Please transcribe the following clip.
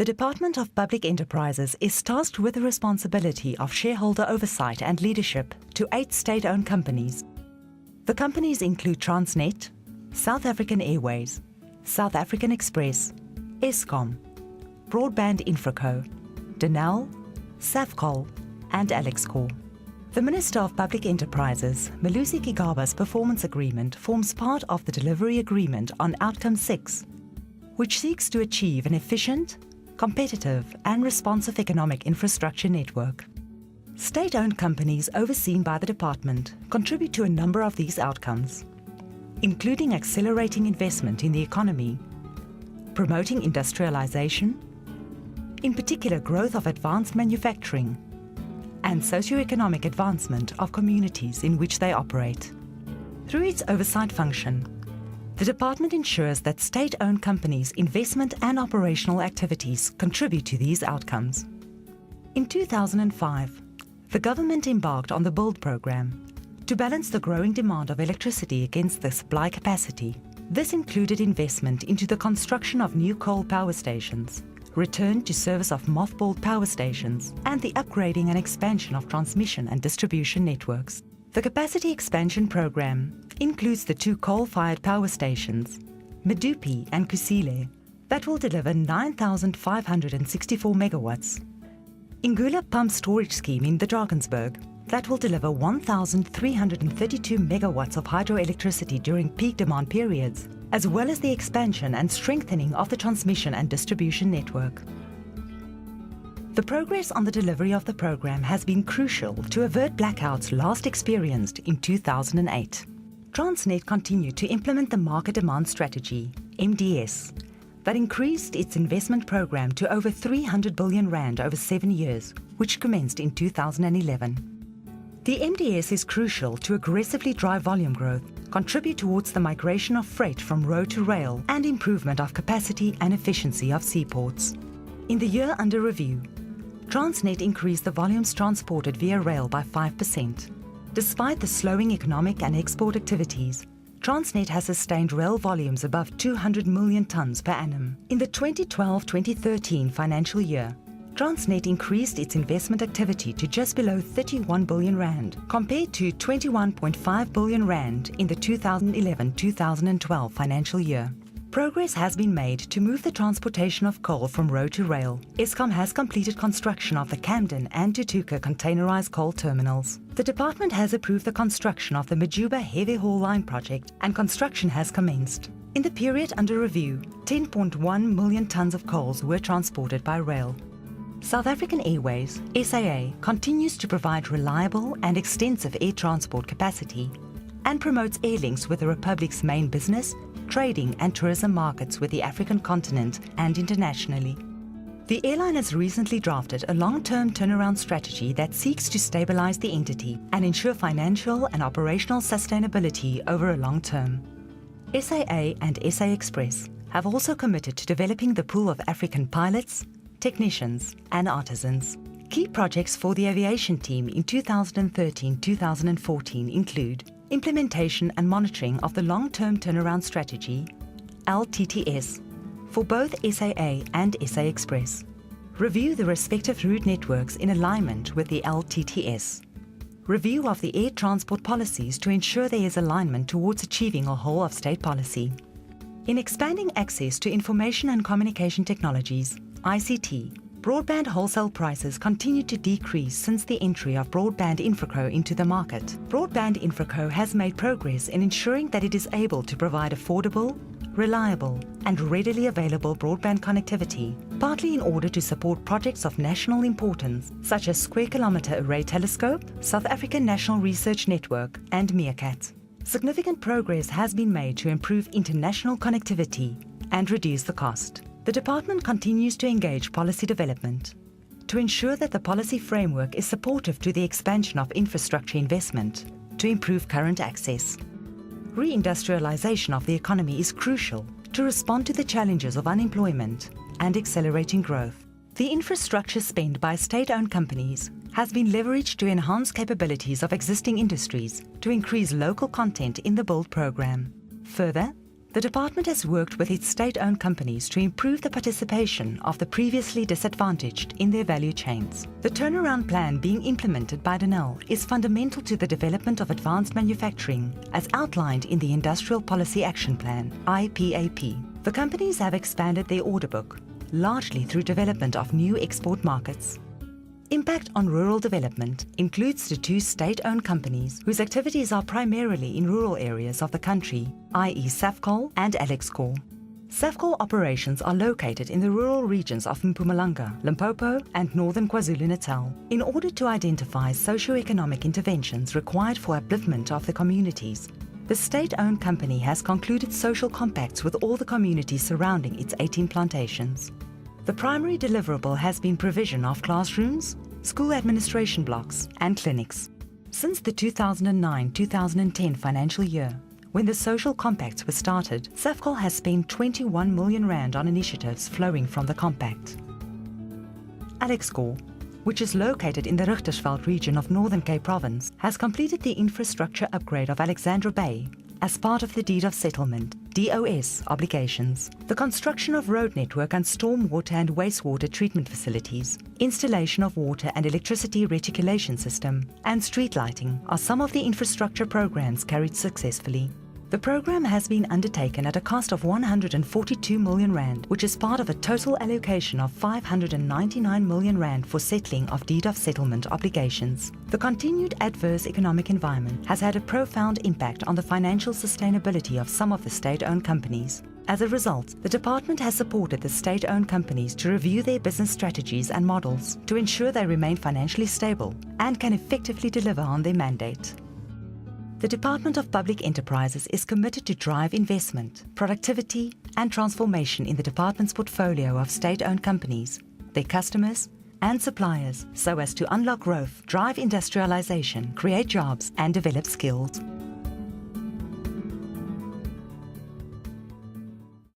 The Department of Public Enterprises is tasked with the responsibility of shareholder oversight and leadership to 8 state-owned companies. The companies include Transnet, South African Airways, South African Express, Eskom, Broadband Infraco, Denel, Safcol, and Alexkor. The Minister of Public Enterprises, Malusi Gigaba's performance agreement forms part of the delivery agreement on Outcome 6, which seeks to achieve an efficient, competitive and responsive economic infrastructure network. State-owned companies overseen by the department contribute to a number of these outcomes, including accelerating investment in the economy, promoting industrialisation, in particular growth of advanced manufacturing, and socio-economic advancement of communities in which they operate. Through its oversight function, the department ensures that state-owned companies' investment and operational activities contribute to these outcomes. In 2005, the government embarked on the Build program to balance the growing demand of electricity against the supply capacity. This included investment into the construction of new coal power stations, return to service of mothballed power stations, and the upgrading and expansion of transmission and distribution networks. The capacity expansion program includes the 2 coal-fired power stations, Medupi and Kusile, that will deliver 9,564 megawatts. Ingula Pump Storage Scheme in the Drakensberg, that will deliver 1,332 megawatts of hydroelectricity during peak demand periods, as well as the expansion and strengthening of the transmission and distribution network. The progress on the delivery of the program has been crucial to avert blackouts last experienced in 2008. Transnet continued to implement the Market Demand Strategy, MDS, that increased its investment program to over 300 billion rand over 7 years, which commenced in 2011. The MDS is crucial to aggressively drive volume growth, contribute towards the migration of freight from road to rail, and improvement of capacity and efficiency of seaports. In the year under review, Transnet increased the volumes transported via rail by 5%. Despite the slowing economic and export activities, Transnet has sustained rail volumes above 200 million tonnes per annum. In the 2012-2013 financial year, Transnet increased its investment activity to just below 31 billion rand, compared to 21.5 billion rand in the 2011-2012 financial year. Progress has been made to move the transportation of coal from road to rail. Eskom has completed construction of the Camden and Tutuka containerized coal terminals. The department has approved the construction of the Majuba Heavy Haul Line project, and construction has commenced. In the period under review, 10.1 million tonnes of coals were transported by rail. South African Airways, SAA, continues to provide reliable and extensive air transport capacity and promotes air links with the Republic's main business, trading and tourism markets with the African continent and internationally. The airline has recently drafted a long-term turnaround strategy that seeks to stabilize the entity and ensure financial and operational sustainability over a long term. SAA and SA Express have also committed to developing the pool of African pilots, technicians and artisans. Key projects for the aviation team in 2013-2014 include implementation and monitoring of the long-term turnaround strategy, LTTS, for both SAA and SA Express. Review the respective route networks in alignment with the LTTS. Review of the air transport policies to ensure there is alignment towards achieving a whole-of-state policy. In expanding access to information and communication technologies, ICT, broadband wholesale prices continue to decrease since the entry of Broadband Infraco into the market. Broadband Infraco has made progress in ensuring that it is able to provide affordable, reliable and readily available broadband connectivity, partly in order to support projects of national importance such as Square Kilometre Array Telescope, South African National Research Network and Meerkat. Significant progress has been made to improve international connectivity and reduce the cost. The department continues to engage policy development to ensure that the policy framework is supportive to the expansion of infrastructure investment to improve current access. Reindustrialisation of the economy is crucial to respond to the challenges of unemployment and accelerating growth. The infrastructure spent by state-owned companies has been leveraged to enhance capabilities of existing industries to increase local content in the Build program. Further, The department has worked with its state-owned companies to improve the participation of the previously disadvantaged in their value chains. The turnaround plan being implemented by Denel is fundamental to the development of advanced manufacturing as outlined in the Industrial Policy Action Plan, IPAP. The companies have expanded their order book, largely through development of new export markets. Impact on rural development includes the two state-owned companies whose activities are primarily in rural areas of the country, i.e. Safcol and Alexkor. Safcol operations are located in the rural regions of Mpumalanga, Limpopo and northern KwaZulu-Natal in order to identify socio-economic interventions required for upliftment of the communities. The state-owned company has concluded social compacts with all the communities surrounding its 18 plantations. The primary deliverable has been provision of classrooms, school administration blocks and clinics. Since the 2009-2010 financial year, when the social compacts were started, Safcol has spent 21 million rand on initiatives flowing from the compact. Alexkor, which is located in the Richtersveld region of Northern Cape Province, has completed the infrastructure upgrade of Alexandra Bay as part of the Deed of Settlement, DOS, obligations. The construction of road network and stormwater and wastewater treatment facilities, installation of water and electricity reticulation system, and street lighting are some of the infrastructure programs carried successfully. The program has been undertaken at a cost of 142 million rand, which is part of a total allocation of 599 million rand for settling of deed of settlement obligations. The continued adverse economic environment has had a profound impact on the financial sustainability of some of the state-owned companies. As a result, the department has supported the state-owned companies to review their business strategies and models to ensure they remain financially stable and can effectively deliver on their mandate. The Department of Public Enterprises is committed to drive investment, productivity and transformation in the department's portfolio of state-owned companies, their customers and suppliers so as to unlock growth, drive industrialisation, create jobs and develop skills.